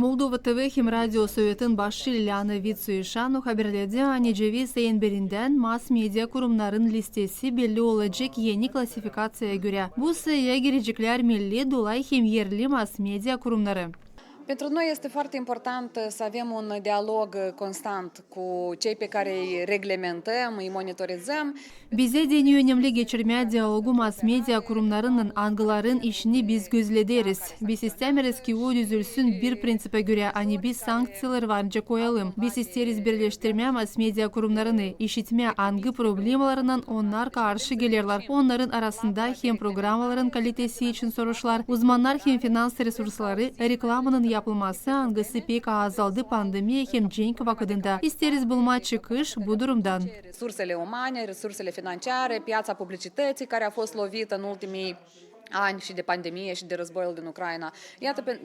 Moldova TV hem radyo soyutun başı Liliana Vitsuyşanu haberledi anecevi sayın birinden mass media kurumların listesi belli olacak yeni klasifikasiyaya göre. Bu sayıya girecekler milli dolay hem yerli mass media kurumları. Pentru noi este foarte important să avem un dialog constant cu cei pe care îi reglementăm, îi monitorizăm. Bize deni önemli geçirmeye diyalogu mass media kurumlarının angıların işini biz gözlederiz. Biz istemeriz ki o düzülsün bir prinsipe göre hani biz sanksiyalar varınca koyalım. Biz isteriz birleştirmeye mass media kurumlarını, işitme angı problemlarından onlar karşı gelirler. Onların arasında hem programaların kalitesi için soruşlar, uzmanlar hem finans resursları, reklamının yapılması angısı pek azaldı pandemiye hem cenk vakıdında. İsteriz bulma çıkış bu durumdan. Resursele umane, resursele financiare, piața publicității care a fost lovită în ultimii ani și de pandemie și de războiul din Ucraina.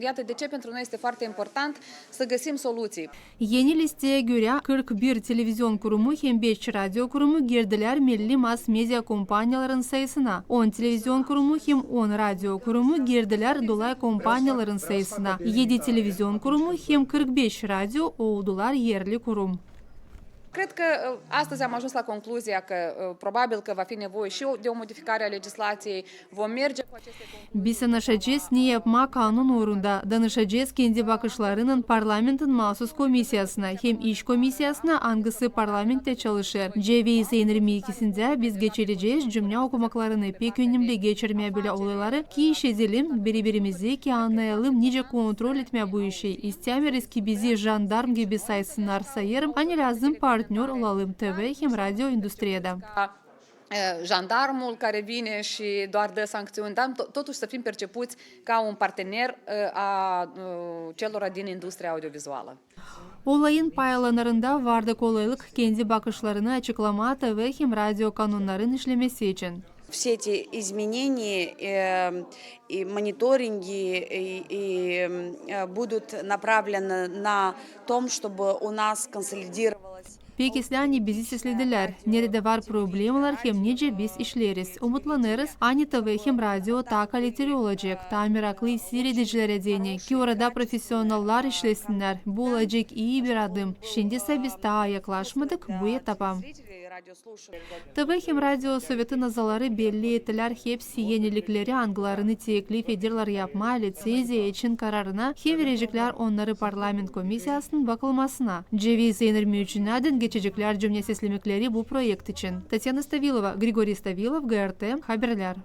Iată de ce pentru noi este foarte important să găsim soluții. Yeni listeye göre 41 televizyon kurumu hem 5 radyo kurumu girdiler milli mass media kompanyaların sayısına. 10 televizyon kurumu hem 10 radyo kurumu girdiler dolay kompanyaların sayısına. 7 televizyon kurumu hem 45 radyo oldular yerli kurum. Cred că astăzi am ajuns la concluzia că probabil că va fi nevoie și de o modificare a legislației. Vom merge cu aceste concluzii. Biz anlaşacağız ne yapma kanun uğrunda. Danışacağız kendi bakışlarının parlamentin mahsus komisyasına hem iş komisyasına angısı parlamentte çalışır. CV 22'sinde biz geçireceğiz cümle okumaklarını pek önemli geçirmeye bile olayları ki iş edelim birbirimizi ki anlayalım nice kontrol etmeye bu işi. İstemiyoruz ki bizi jandarm gibi saysınlar sayarım. Hani lazım partner olalım TV hem radyo industriyada. Jandarmul care vine și doar dă sancțiuni, dar totuși să fim percepuți ca un partener a celor din industria audiovizuală. Olayın paylanarında vardı kolaylık kendi bakışlarını açıklama TV hem radyo kanunların işlemesi için. Все эти изменения и мониторинги будут направлены на том, чтобы у нас консолидировалось. Peki yani bizi seslediler. Nerede var problemler hem nice biz işleriz. Umutlanırız. Aynı TV hem radyo daha kaliteli olacak. Daha meraklı seyredicilere deni. Ki orada profesyoneller işlesinler. Bu olacak iyi bir adım. Şimdi ise biz daha yaklaşmadık bu etapa. TV hem radyo sovyeti nazaları belli ettiler. Hepsi yenilikleri angılarını teklif ederler yapma lisenziya için kararına hem verecekler onları parlament komisyasının bakılmasına. Ceviz 23 adın geçecekler cümle seslemekleri bu proyekt için. Tatyana Stavilova, Grigori Stavilov, GRT, Haberler.